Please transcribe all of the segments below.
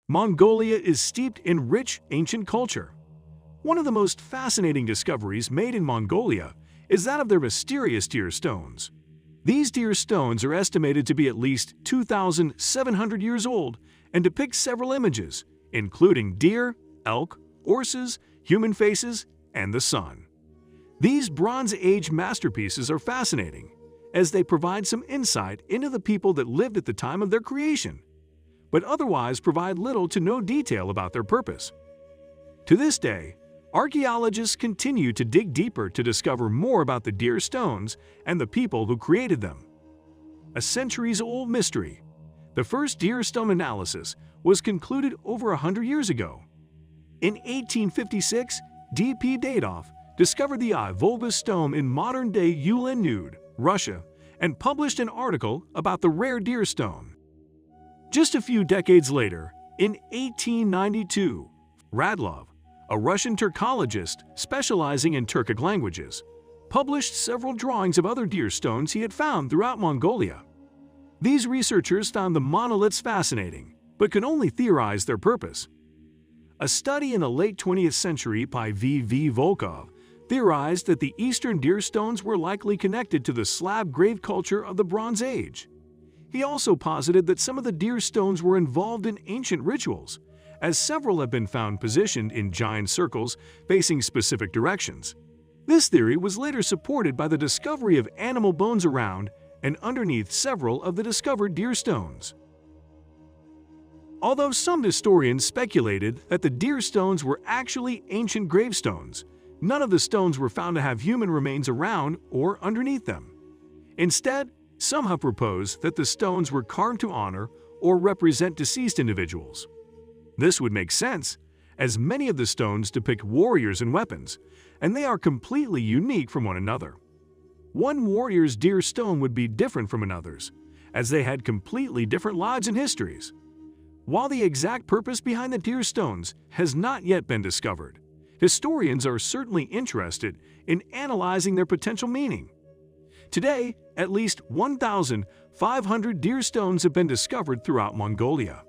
Mongolia is steeped in rich ancient culture. One of the most fascinating discoveries made in Mongolia is that of their mysterious deer stones. These deer stones are estimated to be at least 2,700 years old and depict several images, including deer, elk, horses, human faces, and the sun. These Bronze Age masterpieces are fascinating, as they provide some insight into the people that lived at the time of their creation, but otherwise provide little to no detail about their purpose. To this day, archaeologists continue to dig deeper to discover more about the deer stones and the people who created them. A centuries-old mystery, the first deer stone analysis was concluded over 100 years ago. In 1856, D.P. Dadoff discovered the Volga stone in modern-day Ulan-Ude, Russia, and published an article about the rare deer stone. Just a few decades later, in 1892, Radlov, a Russian Turkologist specializing in Turkic languages, published several drawings of other deer stones he had found throughout Mongolia. These researchers found the monoliths fascinating, but could only theorize their purpose. A study in the late 20th century by V.V. Volkov theorized that the eastern deer stones were likely connected to the Slav grave culture of the Bronze Age. He also posited that some of the deer stones were involved in ancient rituals, as several have been found positioned in giant circles facing specific directions. This theory was later supported by the discovery of animal bones around and underneath several of the discovered deer stones. Although some historians speculated that the deer stones were actually ancient gravestones, none of the stones were found to have human remains around or underneath them. Instead, some have proposed that the stones were carved to honor or represent deceased individuals. This would make sense, as many of the stones depict warriors and weapons, and they are completely unique from one another. One warrior's deer stone would be different from another's, as they had completely different lives and histories. While the exact purpose behind the deer stones has not yet been discovered, historians are certainly interested in analyzing their potential meaning. Today, at least 1,500 deer stones have been discovered throughout Mongolia.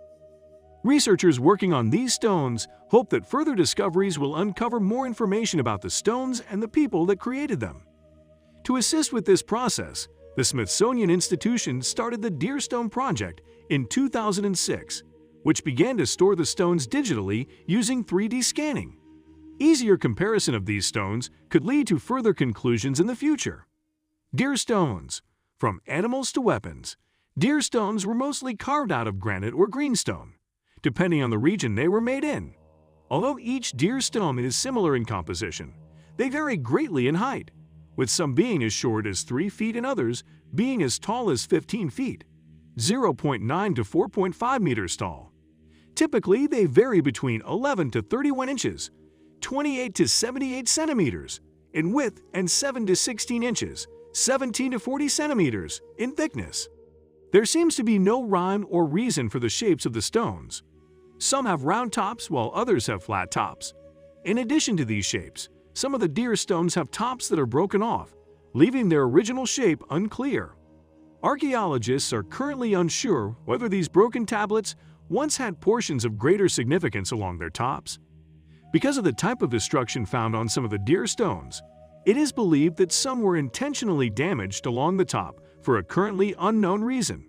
Researchers working on these stones hope that further discoveries will uncover more information about the stones and the people that created them. To assist with this process, the Smithsonian Institution started the Deer Stone Project in 2006, which began to store the stones digitally using 3D scanning. Easier comparison of these stones could lead to further conclusions in the future. Deer stones. From animals to weapons, deer stones were mostly carved out of granite or greenstone, depending on the region they were made in. Although each deer stone is similar in composition, they vary greatly in height, with some being as short as 3 feet and others being as tall as 15 feet, 0.9 to 4.5 meters tall. Typically, they vary between 11 to 31 inches, 28 to 78 centimeters in width, and 7 to 16 inches, 17 to 40 centimeters in thickness. There seems to be no rhyme or reason for the shapes of the stones. Some have round tops while others have flat tops. In addition to these shapes, some of the deer stones have tops that are broken off, leaving their original shape unclear. Archaeologists are currently unsure whether these broken tablets once had portions of greater significance along their tops. Because of the type of destruction found on some of the deer stones, it is believed that some were intentionally damaged along the top for a currently unknown reason.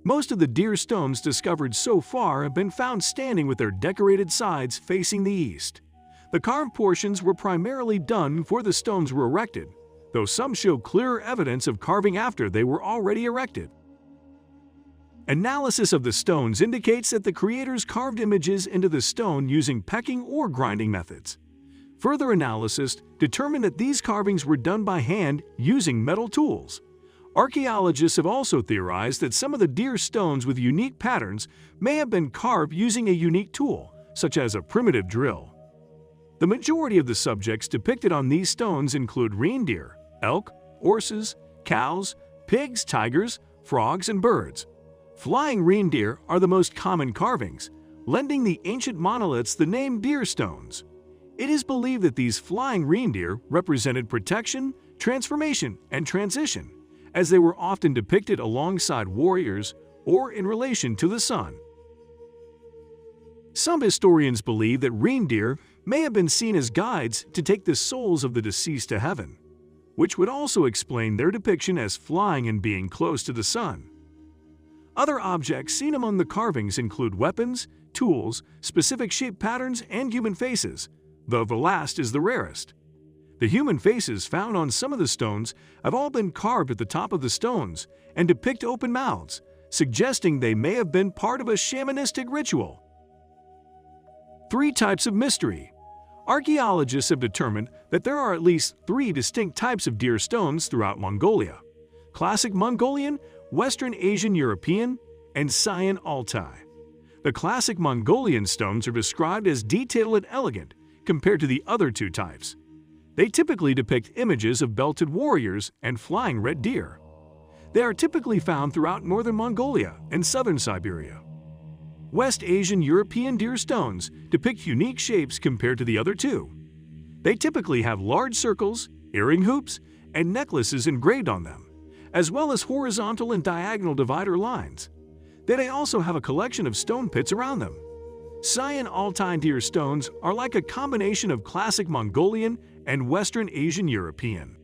Most of the deer stones discovered so far have been found standing with their decorated sides facing the east. The carved portions were primarily done before the stones were erected, though some show clearer evidence of carving after they were already erected. Analysis of the stones indicates that the creators carved images into the stone using pecking or grinding methods. Further analysis determined that these carvings were done by hand using metal tools. Archaeologists have also theorized that some of the deer stones with unique patterns may have been carved using a unique tool, such as a primitive drill. The majority of the subjects depicted on these stones include reindeer, elk, horses, cows, pigs, tigers, frogs, and birds. Flying reindeer are the most common carvings, lending the ancient monoliths the name deer stones. It is believed that these flying reindeer represented protection, transformation, and transition, as they were often depicted alongside warriors or in relation to the sun. Some historians believe that reindeer may have been seen as guides to take the souls of the deceased to heaven, which would also explain their depiction as flying and being close to the sun. Other objects seen among the carvings include weapons, tools, specific shape patterns, and human faces, though the last is the rarest. The human faces found on some of the stones have all been carved at the top of the stones and depict open mouths, suggesting they may have been part of a shamanistic ritual. 3 types of mystery. Archaeologists have determined that there are at least 3 distinct types of deer stones throughout Mongolia: Classic Mongolian, Western Asian European, and Saiyan Altai. The Classic Mongolian stones are described as detailed and elegant compared to the other 2 types. They typically depict images of belted warriors and flying red deer. They are typically found throughout northern Mongolia and southern Siberia. West Asian European deer stones depict unique shapes compared to the other 2. They typically have large circles, earring hoops, and necklaces engraved on them, as well as horizontal and diagonal divider lines. They may also have a collection of stone pits around them. Saiyan Altai deer stones are like a combination of classic Mongolian and Western Asian European.